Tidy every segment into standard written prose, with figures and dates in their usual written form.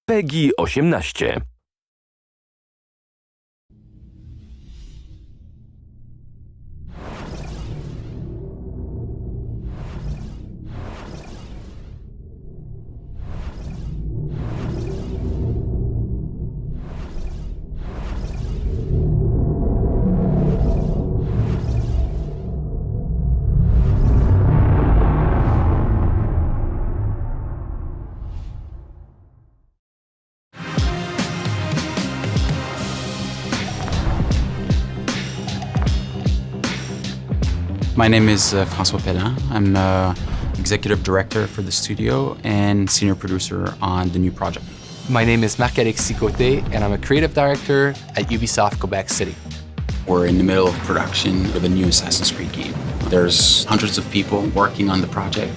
PEGI 18. My name is François Pellin. I'm executive director for the studio and senior producer on the new project. My name is Marc-Alex Sicoté, and I'm a creative director at Ubisoft Quebec City. We're in the middle of production of a new Assassin's Creed game. There's hundreds of people working on the project.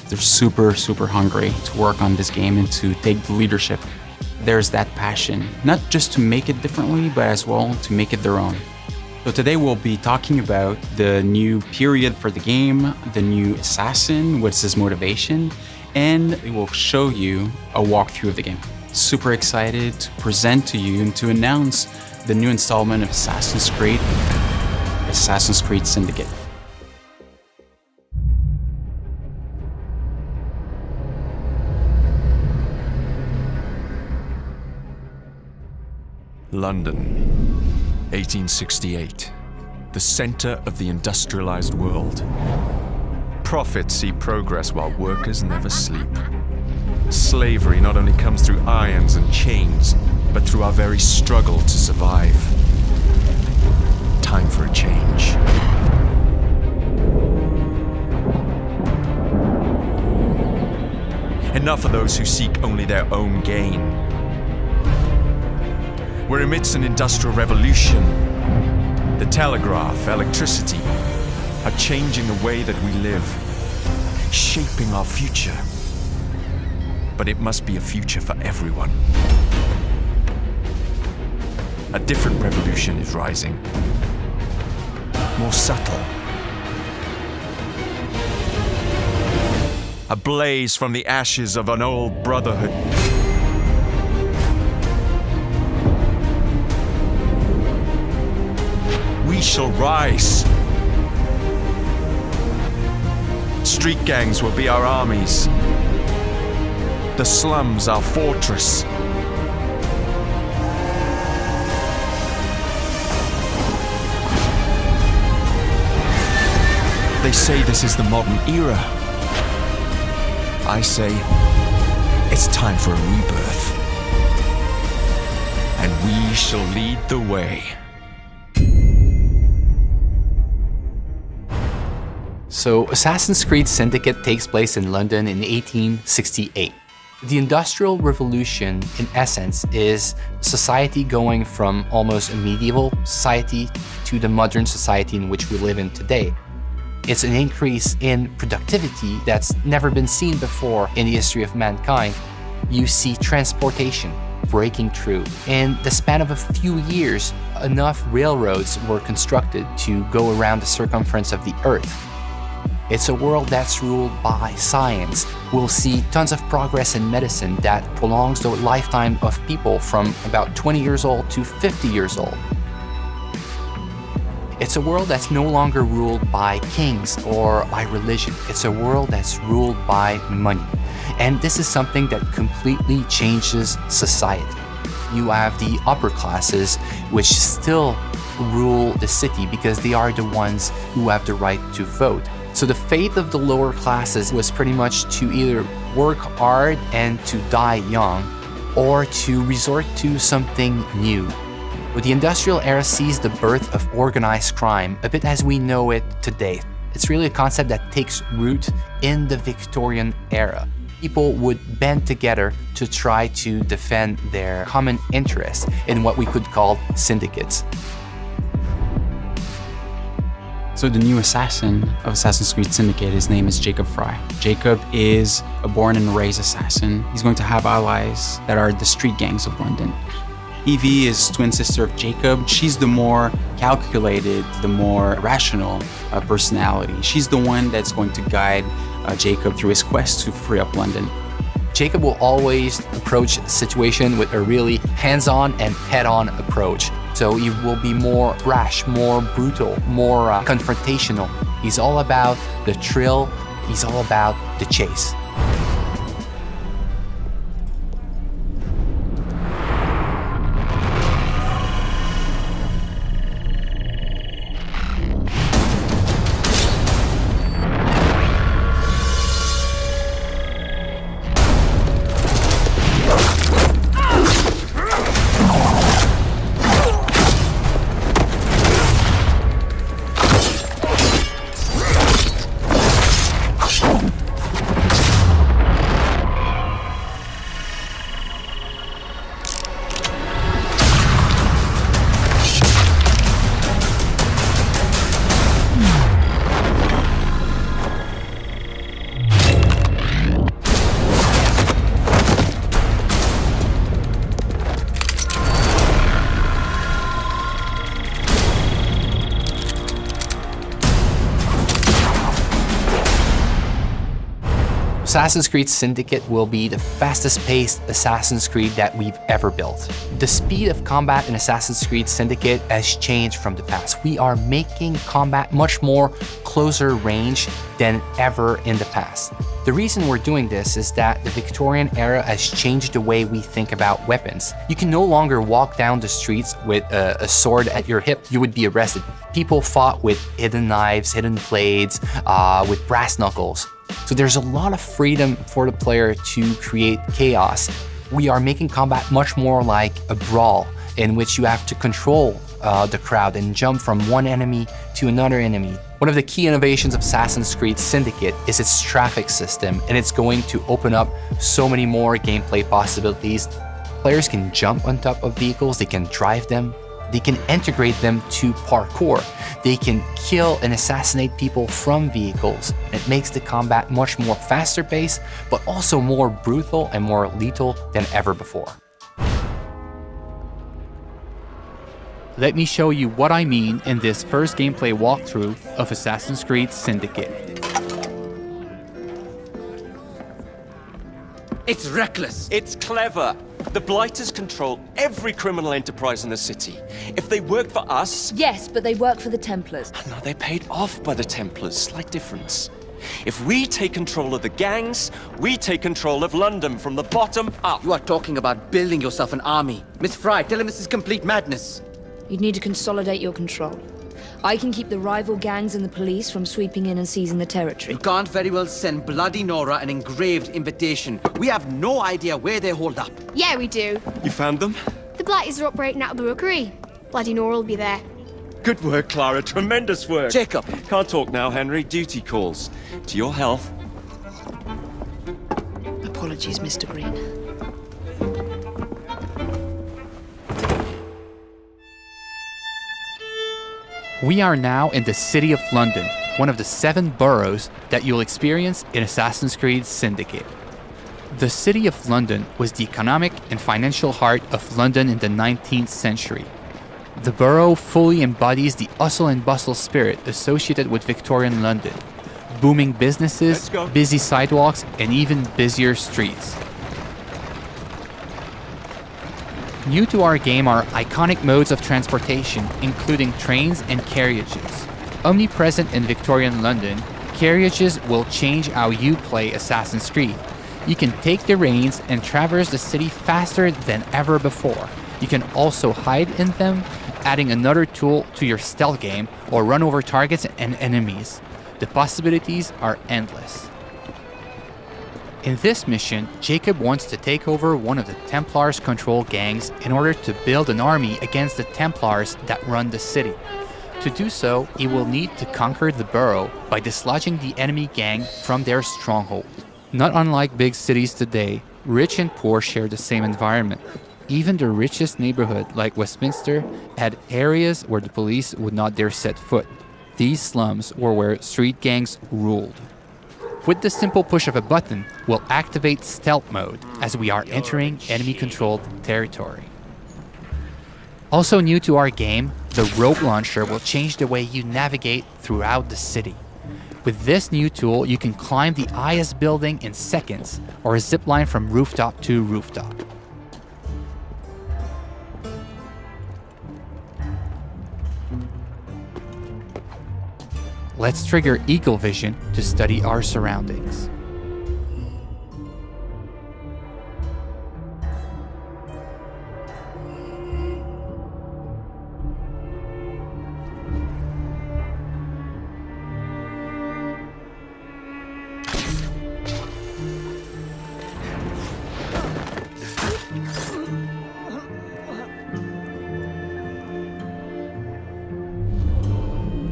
They're super hungry to work on this game and to take the leadership. There's that passion, not just to make it differently, but as well to make it their own. So today we'll be talking about the new period for the game, the new assassin, what's his motivation, and we will show you a walkthrough of the game. Super excited to present to you and to announce the new installment of Assassin's Creed Syndicate. London, 1868, the center of the industrialized world. Profits see progress while workers never sleep. Slavery not only comes through irons and chains, but through our very struggle to survive. Time for a change. Enough of those who seek only their own gain. We're amidst an industrial revolution. The telegraph, electricity, are changing the way that we live, shaping our future. But it must be a future for everyone. A different revolution is rising, more subtle. A blaze from the ashes of an old brotherhood. We shall rise. Street gangs will be our armies. The slums our fortress. They say this is the modern era. I say it's time for a rebirth. And we shall lead the way. So, Assassin's Creed Syndicate takes place in London in 1868. The Industrial Revolution, in essence, is society going from almost a medieval society to the modern society in which we live in today. It's an increase in productivity that's never been seen before in the history of mankind. You see transportation breaking through. In the span of a few years, enough railroads were constructed to go around the circumference of the Earth. It's a world that's ruled by science. We'll see tons of progress in medicine that prolongs the lifetime of people from about 20 years old to 50 years old. It's a world that's no longer ruled by kings or by religion. It's a world that's ruled by money. And this is something that completely changes society. You have the upper classes, which still rule the city because they are the ones who have the right to vote. So the fate of the lower classes was pretty much to either work hard and to die young, or to resort to something new. But the industrial era sees the birth of organized crime, a bit as we know it today. It's really a concept that takes root in the Victorian era. People would band together to try to defend their common interests in what we could call syndicates. So the new assassin of Assassin's Creed Syndicate, his name is Jacobie Frye. Jacob is a born and raised assassin. He's going to have allies that are the street gangs of London. Evie is twin sister of Jacob. She's the more calculated, the more rational personality. She's the one that's going to guide Jacob through his quest to free up London. Jacob will always approach the situation with a really hands-on and head-on approach. So he will be more brash, more brutal, more confrontational. He's all about the thrill. He's all about the chase. Assassin's Creed Syndicate will be the fastest-paced Assassin's Creed that we've ever built. The speed of combat in Assassin's Creed Syndicate has changed from the past. We are making combat much more closer range than ever in the past. The reason we're doing this is that the Victorian era has changed the way we think about weapons. You can no longer walk down the streets with a sword at your hip. You would be arrested. People fought with hidden knives, hidden blades, with brass knuckles. So there's a lot of freedom for the player to create chaos. We are making combat much more like a brawl in which you have to control the crowd and jump from one enemy to another enemy. One of the key innovations of Assassin's Creed Syndicate is its traffic system, and it's going to open up so many more gameplay possibilities. Players can jump on top of vehicles, they can drive them, they can integrate them to parkour. They can kill and assassinate people from vehicles. It makes the combat much more faster paced, but also more brutal and more lethal than ever before. Let me show you what I mean in this first gameplay walkthrough of Assassin's Creed Syndicate. It's reckless. It's clever. The Blighters control every criminal enterprise in the city. If they work for us... Yes, but they work for the Templars. No, they're paid off by the Templars. Slight difference. If we take control of the gangs, we take control of London from the bottom up. You are talking about building yourself an army. Miss Frye, tell him this is complete madness. You'd need to consolidate your control. I can keep the rival gangs and the police from sweeping in and seizing the territory. You can't very well send Bloody Nora an engraved invitation. We have no idea where they hold up. Yeah, we do. You found them? The Blighters are operating out of the rookery. Bloody Nora will be there. Good work, Clara. Tremendous work. Jacob! Can't talk now, Henry. Duty calls. To your health. Apologies, Mr. Green. We are now in the city of London, one of the 7 boroughs that you'll experience in Assassin's Creed Syndicate. The city of London was the economic and financial heart of London in the 19th century. The borough fully embodies the hustle and bustle spirit associated with Victorian London. Booming businesses, busy sidewalks, and even busier streets. New to our game are iconic modes of transportation, including trains and carriages. Omnipresent in Victorian London, carriages will change how you play Assassin's Creed. You can take the reins and traverse the city faster than ever before. You can also hide in them, adding another tool to your stealth game, or run over targets and enemies. The possibilities are endless. In this mission, Jacob wants to take over one of the Templars' control gangs in order to build an army against the Templars that run the city. To do so, he will need to conquer the borough by dislodging the enemy gang from their stronghold. Not unlike big cities today, rich and poor share the same environment. Even the richest neighborhood, like Westminster, had areas where the police would not dare set foot. These slums were where street gangs ruled. With the simple push of a button, we'll activate stealth mode as we are entering enemy-controlled territory. Also new to our game, the rope launcher will change the way you navigate throughout the city. With this new tool, you can climb the highest building in seconds, or zip line from rooftop to rooftop. Let's trigger Eagle Vision to study our surroundings.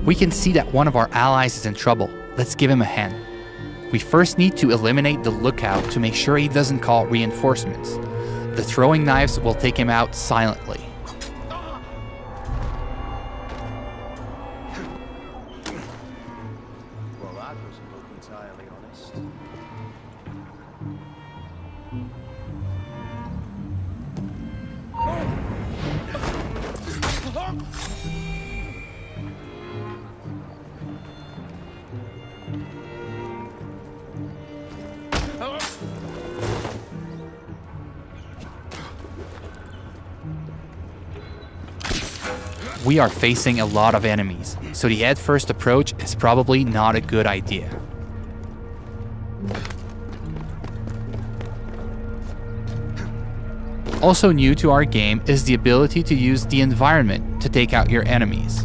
We can see that one of our allies is in trouble. Let's give him a hand. We first need to eliminate the lookout to make sure he doesn't call reinforcements. The throwing knives will take him out silently. Well, that doesn't look entirely honest. We are facing a lot of enemies, so the head-first approach is probably not a good idea. Also new to our game is the ability to use the environment to take out your enemies.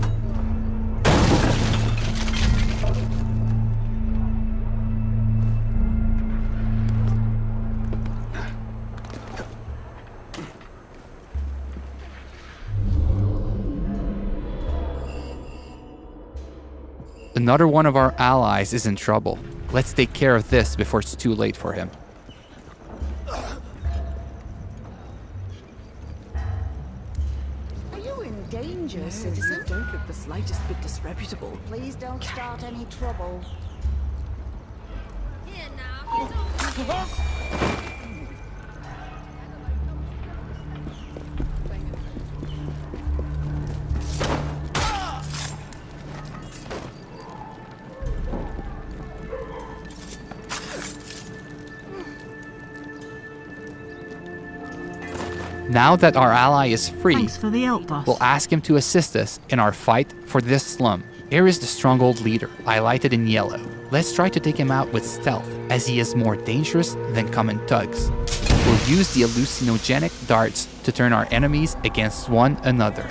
Another one of our allies is in trouble. Let's take care of this before it's too late for him. Are you in danger, citizen? Don't look the slightest bit disreputable. Please don't start any trouble. Here now. Now that our ally is free, Thanks for the help, boss. we'll ask him to assist us in our fight for this slum. Here is the stronghold leader, highlighted in yellow. Let's try to take him out with stealth, as he is more dangerous than common thugs. We'll use the hallucinogenic darts to turn our enemies against one another.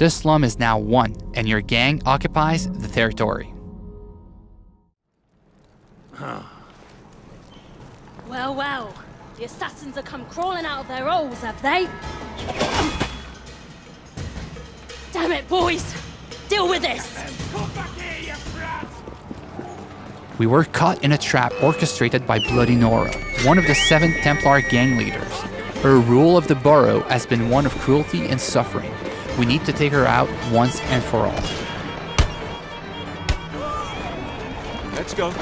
This slum is now won, and your gang occupies the territory. Well, well, the assassins have come crawling out of their holes, have they? Damn it, boys! Deal with this! We were caught in a trap orchestrated by Bloody Nora, one of the 7 Templar gang leaders. Her rule of the borough has been one of cruelty and suffering. We need to take her out once and for all. Let's go.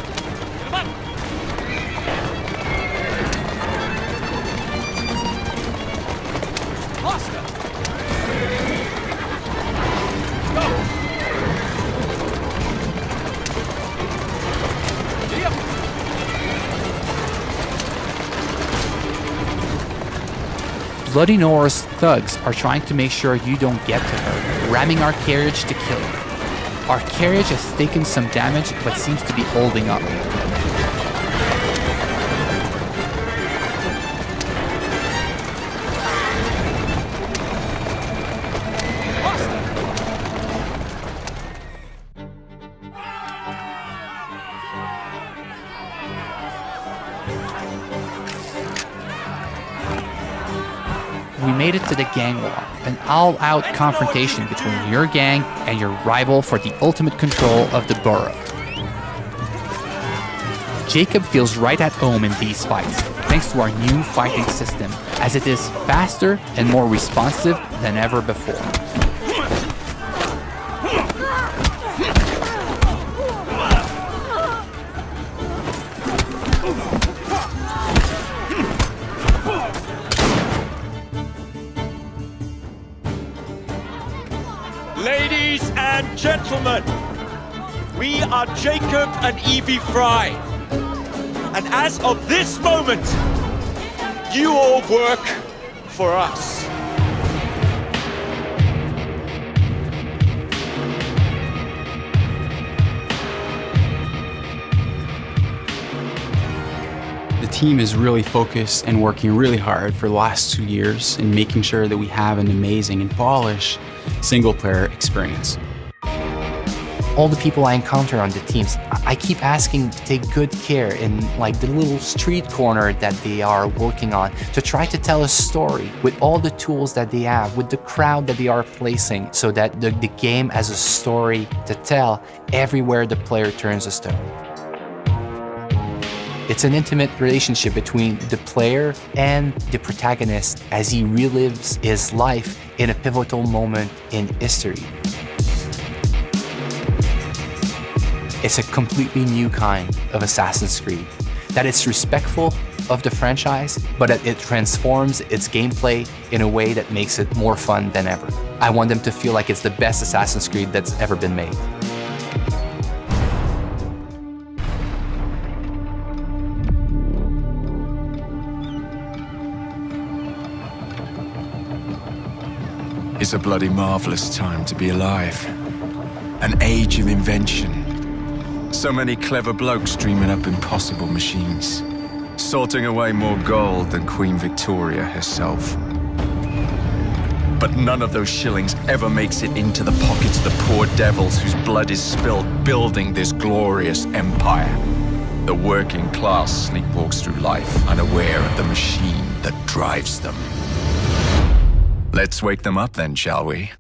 Bloody Nora's thugs are trying to make sure you don't get to her, ramming our carriage to kill her. Our carriage has taken some damage but seems to be holding up. we made it to the gang war, an all-out confrontation between your gang and your rival for the ultimate control of the borough. Jacob feels right at home in these fights, thanks to our new fighting system, as it is faster and more responsive than ever before. Ladies and gentlemen, we are Jacob and Evie Frye. And as of this moment, you all work for us. The team is really focused and working really hard for the last 2 years in making sure that we have an amazing and polished single-player experience. All the people I encounter on the teams, I keep asking to take good care in like the little street corner that they are working on, to try to tell a story with all the tools that they have, with the crowd that they are placing, so that the game has a story to tell everywhere the player turns a stone. It's an intimate relationship between the player and the protagonist as he relives his life in a pivotal moment in history. It's a completely new kind of Assassin's Creed, that it's respectful of the franchise, but it transforms its gameplay in a way that makes it more fun than ever. I want them to feel like it's the best Assassin's Creed that's ever been made. It's a bloody marvelous time to be alive. An age of invention. So many clever blokes dreaming up impossible machines, sorting away more gold than Queen Victoria herself. But none of those shillings ever makes it into the pockets of the poor devils whose blood is spilled building this glorious empire. The working class sleepwalks through life, unaware of the machine that drives them. Let's wake them up then, shall we?